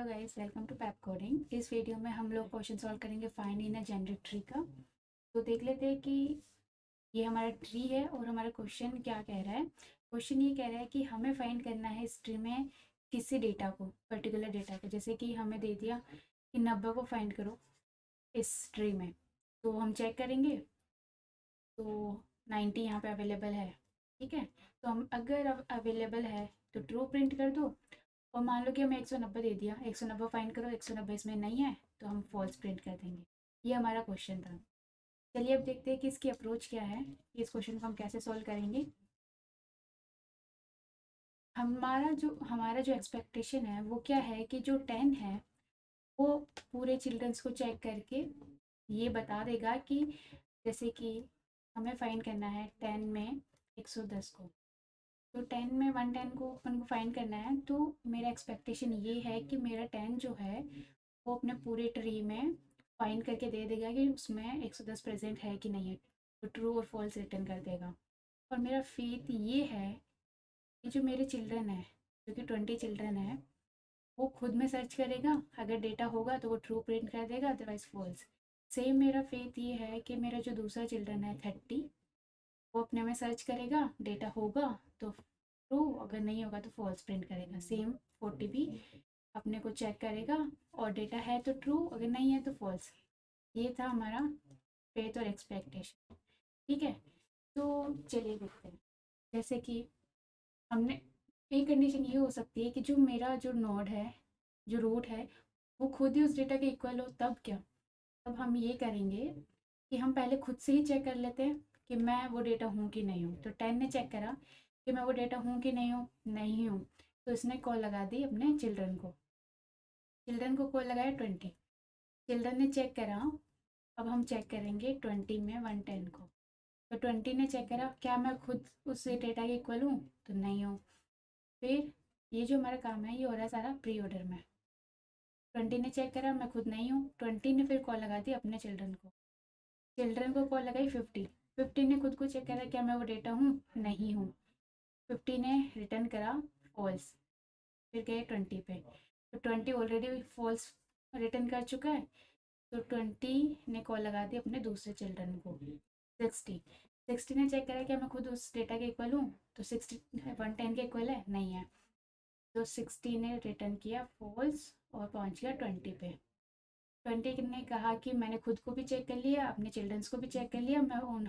Hello guys, welcome to Pep coding. इस video में हम लोग क्वेश्चन सॉल्व करेंगे find in a generic tree का। तो देख लेते हैं कि ये हमारा ट्री है और हमारा क्वेश्चन क्या कह रहा है। क्वेश्चन ये कह रहा है कि हमें फाइंड करना है इस ट्री में किसी डेटा को, पर्टिकुलर डेटा को। जैसे कि हमें दे दिया कि 90 को फाइंड करो इस ट्री में, तो हम चेक करेंगे तो 90 यहाँ पे अवेलेबल है। ठीक है, तो हम अगर अब अवेलेबल है तो ट्रू प्रिंट कर दो। और मान लो कि हमें 190 दे दिया, 190 फाइंड करो, 190 इसमें नहीं है तो हम फॉल्स प्रिंट कर देंगे। ये हमारा क्वेश्चन था। चलिए अब देखते हैं कि इसकी अप्रोच क्या है, कि इस क्वेश्चन को हम कैसे सॉल्व करेंगे। हमारा जो एक्सपेक्टेशन है वो क्या है कि जो 10 है वो पूरे चिल्ड्रंस को चेक करके ये बता देगा कि जैसे कि हमें फाइंड करना है 10 में 110 को। तो 10 में 110 को अपन को फाइंड करना है। तो मेरा एक्सपेक्टेशन ये है कि मेरा 10 जो है वो अपने पूरे ट्री में फाइंड करके दे देगा कि उसमें 110 प्रेजेंट है कि नहीं है। तो ट्रू और फॉल्स रिटर्न कर देगा। और मेरा फेथ ये है कि जो मेरे चिल्ड्रन है, जो कि 20 चिल्ड्रन है, वो खुद में सर्च करेगा। अगर डेटा होगा तो वो ट्रू प्रिंट कर देगा, अदरवाइज फॉल्स। सेम मेरा फेथ ये है कि मेरा जो दूसरा चिल्ड्रन है 30, वो अपने में सर्च करेगा, डेटा होगा तो ट्रू, अगर नहीं होगा तो फॉल्स प्रिंट करेगा। सेम 40 भी अपने को चेक करेगा और डेटा है तो ट्रू, अगर नहीं है तो फॉल्स। ये था हमारा फेथ और एक्सपेक्टेशन। ठीक है, तो चलिए देखते हैं। जैसे कि हमने एक कंडीशन ये हो सकती है कि जो मेरा जो नोड है, जो रूट है, वो खुद ही उस डेटा के इक्वल हो। तब क्या, तब हम ये करेंगे कि हम पहले खुद से ही चेक कर लेते हैं कि मैं वो डेटा हूँ कि नहीं हूँ। तो 10 ने चेक करा कि मैं वो डेटा हूँ कि नहीं हूँ, नहीं हूँ, तो इसने कॉल लगा दी अपने चिल्ड्रन को। चिल्ड्रन को कॉल लगाया 20, चिल्ड्रन ने चेक करा। अब हम चेक करेंगे 20 में 110 को। तो 20 ने चेक करा, क्या मैं खुद उस डेटा के इक्वल हूँ, तो नहीं हूँ। फिर ये जो हमारा काम है ये हो रहा है सारा प्री ऑर्डर में। 20 ने चेक करा, मैं खुद नहीं हूँ। 20 ने फिर कॉल लगा दी अपने चिल्ड्रन को। चिल्ड्रन को कॉल लगाई 50, 50 ने खुद को चेक करा, क्या मैं वो डेटा हूँ, नहीं हूँ। 50 ने रिटर्न करा फॉल्स। फिर गए 20 पे, तो 20 ऑलरेडी फॉल्स रिटर्न कर चुका है। तो 20 ने कॉल लगा दी अपने दूसरे चिल्ड्रन को 60, 60 ने चेक करा क्या मैं खुद उस डेटा के इक्वल हूँ, तो 60 110 के इक्वल है, नहीं है। तो 60 ने रिटर्न किया फॉल्स और पहुँच गया 20 पे। 20 ने कहा कि मैंने खुद को भी चेक कर लिया, अपने चिल्ड्रंस को भी चेक कर लिया,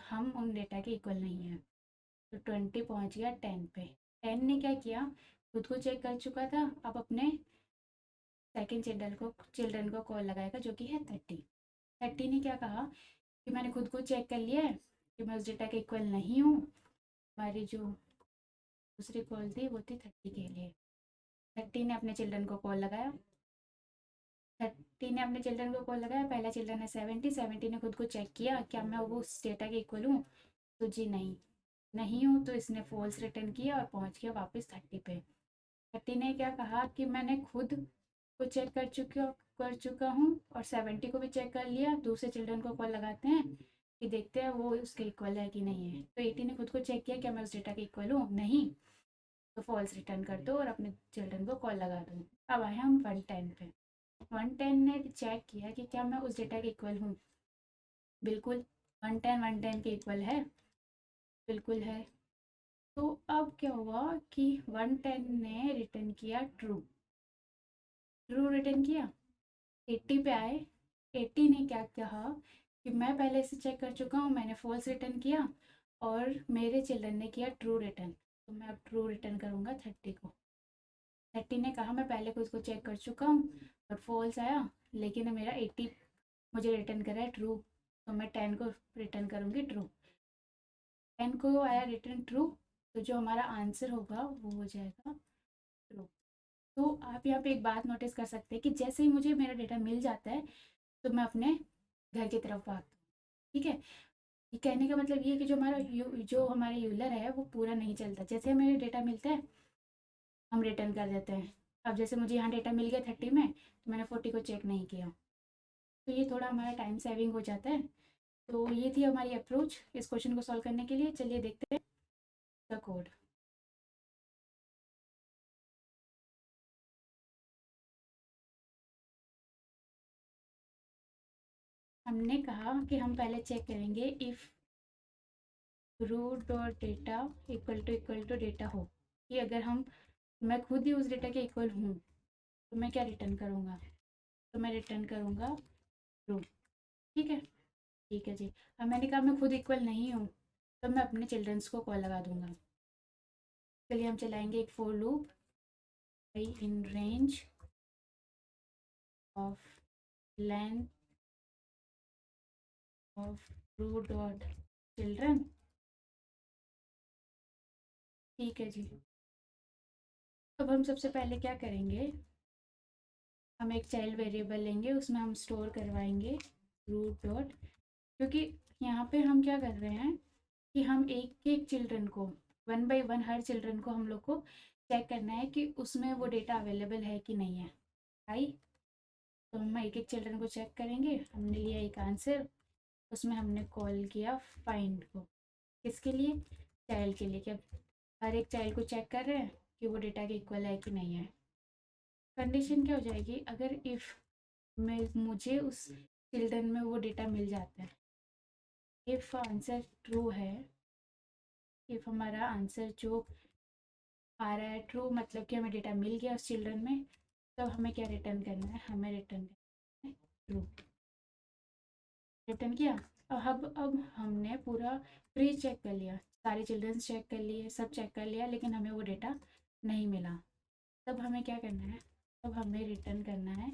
हम उन डेटा के इक्वल नहीं है। तो 20 पहुँच गया 10 पे। 10 ने क्या किया, खुद को चेक कर चुका था, अब अपने सेकेंड चिल्ड्रन को कॉल लगाएगा जो कि है 30। 30 ने क्या कहा कि मैंने खुद को चेक कर लिया है कि मैं उस डेटा के इक्वल नहीं हूँ। हमारी जो दूसरी कॉल थी वो थी 30 के लिए। 30 ने अपने चिल्ड्रन को कॉल लगाया, 30 ने अपने चिल्ड्रन को कॉल लगाया। पहला चिल्ड्रन है 70, 70 ने खुद को चेक किया, क्या मैं वो उस डेटा के इक्वल हूँ, तो जी नहीं, नहीं हूँ। तो इसने फॉल्स रिटर्न किया और पहुँच गया वापस 30 पे। 30 ने क्या कहा कि मैंने खुद को चेक कर चुका हूँ और 70 को भी चेक कर लिया। दूसरे चिल्ड्रन को कॉल लगाते हैं कि देखते हैं वो उसके इक्वल है कि नहीं है। तो 80 ने खुद को चेक किया, क्या मैं उस डेटा के इक्वल हूँ, नहीं, तो फॉल्स रिटर्न कर दो और अपने चिल्ड्रन को कॉल लगा दो। अब आए हम 110 पे। 110 ने चेक किया कि क्या मैं उस डेटा के इक्वल हूँ, बिल्कुल 110 के इक्वल है, बिल्कुल है। तो अब क्या हुआ कि 110 ने रिटर्न किया ट्रू, ट्रू रिटर्न किया। 80 पे आए, 80 ने क्या कहा कि मैं पहले से चेक कर चुका हूँ, मैंने फॉल्स रिटर्न किया और मेरे चिल्ड्रन ने किया ट्रू रिटर्न, तो मैं अब ट्रू रिटर्न करूँगा 30 को। 30 ने कहा मैं पहले खुद को चेक कर चुका हूँ और फॉल्स आया, लेकिन मेरा 80 मुझे रिटर्न करा है ट्रू, तो मैं 10 को रिटर्न करूँगी ट्रू। 10 को आया रिटर्न ट्रू, तो जो हमारा आंसर होगा वो हो जाएगा ट्रू। तो आप यहाँ पे एक बात नोटिस कर सकते हैं कि जैसे ही मुझे मेरा डेटा मिल जाता है तो मैं अपने घर की तरफ भागता हूँ। ठीक है, ये कहने का मतलब ये है कि जो हमारा यूलर है वो पूरा नहीं चलता। जैसे हमें डेटा मिलता है हम रिटर्न कर देते हैं। अब जैसे मुझे यहाँ डेटा मिल गया 30 में, तो मैंने 40 को चेक नहीं किया, तो ये थोड़ा हमारा टाइम सेविंग हो जाता है। तो ये थी हमारी अप्रोच इस क्वेश्चन को सॉल्व करने के लिए। चलिए देखते हैं द कोड। हमने कहा कि हम पहले चेक करेंगे if root dot data equal to data हो, कि अगर मैं खुद ही उस डेटा के इक्वल हूँ तो मैं क्या रिटर्न करूँगा, तो मैं रिटर्न करूँगा ट्रू। ठीक है, ठीक है जी। अब मैंने कहा मैं खुद इक्वल नहीं हूँ, तो मैं अपने चिल्ड्रंस को कॉल लगा दूंगा। चलिए हम चलाएंगे एक for loop, i in range of length of root dot children. ठीक है जी। अब हम सबसे पहले क्या करेंगे, हम एक चाइल्ड वेरिएबल लेंगे, उसमें हम स्टोर करवाएंगे रूट डॉट, क्योंकि यहाँ पे हम क्या कर रहे हैं कि हम एक एक चिल्ड्रन को one by one her children को हम लोग को चेक करना है कि उसमें वो डेटा अवेलेबल है कि नहीं है। आई, तो हम एक एक चिल्ड्रन को चेक करेंगे। हमने लिया एक आंसर, उसमें हमने कॉल किया फाइंड को, किसके लिए, चाइल्ड के लिए, कि अब हर एक चाइल्ड को चेक कर रहे हैं कि वो डेटा के इक्वल है कि नहीं है। कंडीशन क्या हो जाएगी, अगर इफ़ मुझे उस चिल्ड्रन में वो डेटा मिल जाता है, इफ़ आंसर ट्रू है, इफ़ हमारा आंसर जो आ रहा है ट्रू, मतलब कि हमें डेटा मिल गया उस चिल्ड्रन में, तब हमें क्या रिटर्न करना है, हमें रिटर्न करना है ट्रू। रिटर्न किया। अब हमने पूरा ट्री चेक कर लिया, सारे चिल्ड्रंस चेक कर लिए, सब चेक कर लिया, लेकिन हमें वो डेटा नहीं मिला। तब हमें क्या करना है, तब हमें रिटर्न करना है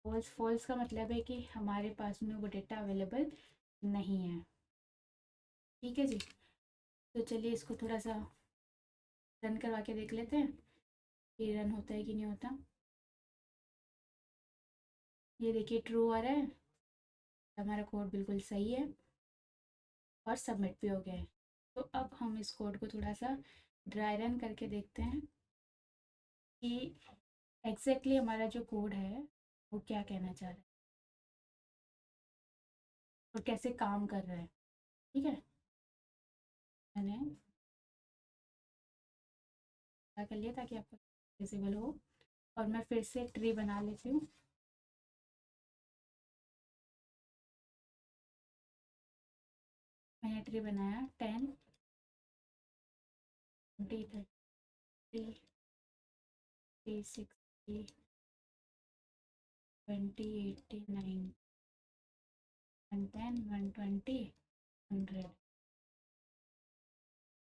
फॉल्स। फॉल्स का मतलब है कि हमारे पास में वो डेटा अवेलेबल नहीं है। ठीक है जी। तो चलिए इसको थोड़ा सा रन करवा के देख लेते हैं कि रन होता है कि नहीं होता। ये देखिए ट्रू आ रहा है, हमारा कोड बिल्कुल सही है और सबमिट भी हो गया है। तो अब हम इस कोड को थोड़ा सा ड्राई रन करके देखते हैं कि एग्जैक्टली हमारा जो कोड है वो क्या कहना चाह रहा है और कैसे काम कर रहा है। ठीक है, मैंने क्या कर लिया ताकि आपको विजिबल हो, और मैं फिर से ट्री बना लेती हूँ। मैंने ट्री बनाया 10 20 30 60 20 80 90 110 120 100।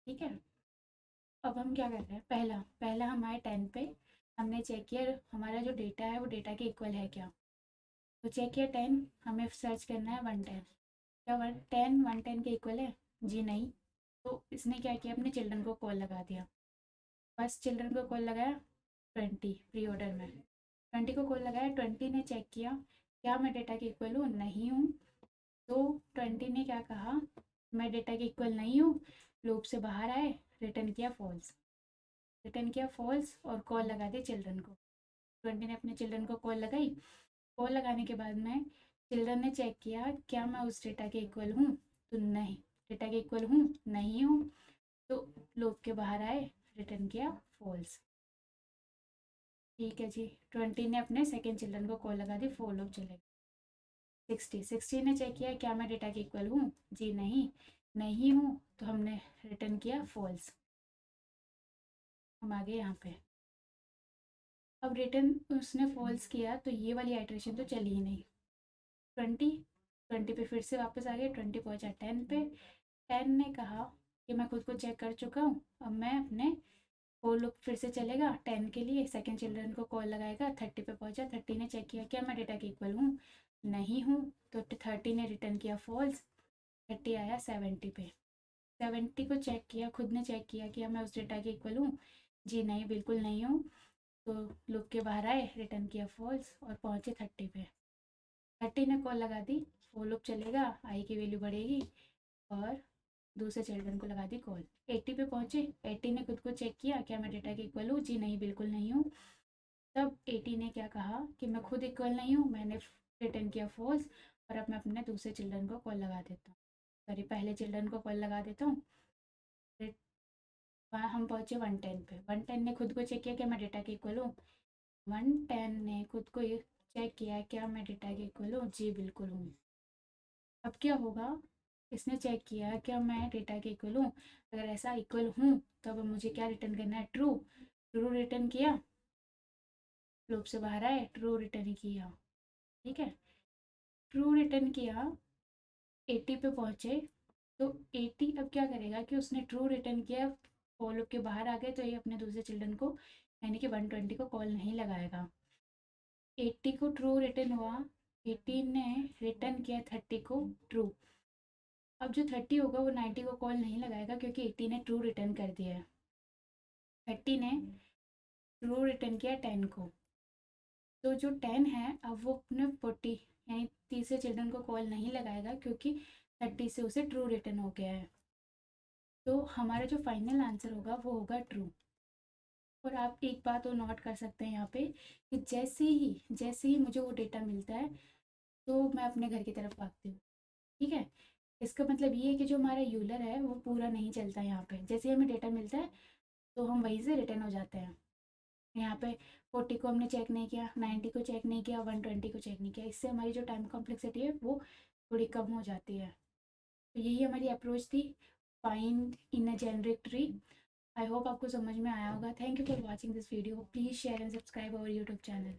ठीक है, अब हम क्या कर रहे हैं, पहला पहला हमारे 10 पे हमने चेक किया हमारा जो डेटा है वो डेटा के इक्वल है क्या। तो चेक किया 10, हमें सर्च करना है 110, क्या 110 के इक्वल है, जी नहीं। तो इसने क्या किया, अपने चिल्ड्रन को कॉल लगा दिया। फर्स्ट चिल्ड्रन को कॉल लगाया 20 प्री ऑर्डर में, 20 को कॉल लगाया, 20 ने चेक किया क्या मैं डेटा के इक्वल हूँ, नहीं हूँ। तो 20 ने क्या कहा, मैं डेटा के इक्वल नहीं हूँ, लूप से बाहर आए, रिटर्न किया फॉल्स। रिटर्न किया फॉल्स और कॉल लगा दी चिल्ड्रन को। 20 ने अपने चिल्ड्रन को कॉल लगाई। कॉल लगाने के बाद में चिल्ड्रन ने चेक किया क्या मैं उस डेटा के इक्वल हूँ, तो नहीं, डेटा के इक्वल हूँ नहीं हूँ। तो लूप के बाहर आए, रिटर्न किया फॉल्स। ठीक है जी। 20 ने अपने सेकेंड चिल्ड्रन को कॉल लगा दी, फोर लूप चले। 60 ने चेक किया क्या मैं डेटा के इक्वल हूँ, जी नहीं, नहीं हूँ। तो हमने रिटर्न किया फॉल्स। हम आ गए यहाँ पे। अब रिटर्न उसने फॉल्स किया तो ये वाली आइटरेशन तो चली ही नहीं। 20 20 पे फिर से वापस आ गए, 20 पहुंचा 10 पे। 10 ने कहा कि मैं खुद को चेक कर चुका हूँ, अब मैं अपने फोर लूप फिर से चलेगा 10 के लिए, सेकंड चिल्ड्रन को कॉल लगाएगा। 30 पे पहुंचा, 30 ने चेक किया क्या मैं डेटा के इक्वल हूँ, नहीं हूँ। तो 30 ने रिटर्न किया फॉल्स। 30 आया 70 पे, 70 को चेक किया, खुद ने चेक किया कि मैं उस डेटा के इक्वल हूँ, जी नहीं बिल्कुल नहीं हूँ। तो लूप के बाहर आए, रिटर्न किया फॉल्स और पहुँचे 30 पे। 30 ने कॉल लगा दी, वो लूप चलेगा, आई की वैल्यू बढ़ेगी और दूसरे चिल्ड्रन को लगा दी कॉल। 80 पे पहुँचे, 80 ने खुद को चेक किया क्या मैं डेटा के इक्वल हूँ, जी नहीं बिल्कुल नहीं हूँ। तब 80 ने क्या कहा कि मैं खुद इक्वल नहीं हूँ, मैंने रिटर्न किया फॉल्स और अब मैं अपने दूसरे चिल्ड्रन को कॉल लगा देता हूँ, सॉरी पहले चिल्ड्रन को कॉल लगा देता हूँ। फिर वहाँ हम पहुँचे 110 पे। 110 ने खुद को चेक किया क्या मैं डेटा के इक्वल हूँ, 110 ने खुद को चेक किया क्या मैं डेटा के इक्वल हूँ, जी बिल्कुल हूँ। अब क्या होगा, इसने चेक किया क्या मैं डेटा के इक्वल हूँ, अगर ऐसा इक्वल हूँ तो अब मुझे क्या रिटर्न करना है, ट्रू। ट्रू रिटर्न किया, लूप से बाहर आए, ट्रू रिटर्न ही किया। ठीक है, ट्रू रिटर्न किया, 80 पे पहुँचे, तो 80 अब क्या करेगा कि उसने ट्रू रिटर्न किया, फॉर लूप के बाहर आ गए, तो ये अपने दूसरे चिल्ड्रन को यानी कि 120 को कॉल नहीं लगाएगा। 80 को ट्रू रिटर्न हुआ, 18 ने रिटर्न किया 30 को ट्रू। अब जो 30 होगा वो 90 को कॉल नहीं लगाएगा क्योंकि 80 ने ट्रू रिटर्न कर दिया है। 30 ने ट्रू रिटर्न किया 10 को, तो जो 10 है अब वो अपने 40 यानी तीसरे चिल्ड्रन को कॉल नहीं लगाएगा क्योंकि 30 से उसे ट्रू रिटर्न हो गया है। तो हमारा जो फाइनल आंसर होगा वो होगा ट्रू। और आप एक बात और नोट कर सकते हैं यहाँ पे कि जैसे ही मुझे वो डेटा मिलता है तो मैं अपने घर की तरफ भागती हूँ। ठीक है, इसका मतलब ये है कि जो हमारा यूलर है वो पूरा नहीं चलता है। यहाँ पे जैसे ही हमें डेटा मिलता है तो हम वहीं से रिटर्न हो जाते हैं। यहाँ पे 40 को हमने चेक नहीं किया, 90 को चेक नहीं किया, 120 को चेक नहीं किया, इससे हमारी जो टाइम कॉम्प्लेक्सिटी है वो थोड़ी कम हो जाती है। तो यही हमारी अप्रोच थी, find in a generic tree. I hope आपको समझ में आया होगा। Thank you for watching this video, please share and subscribe our YouTube channel.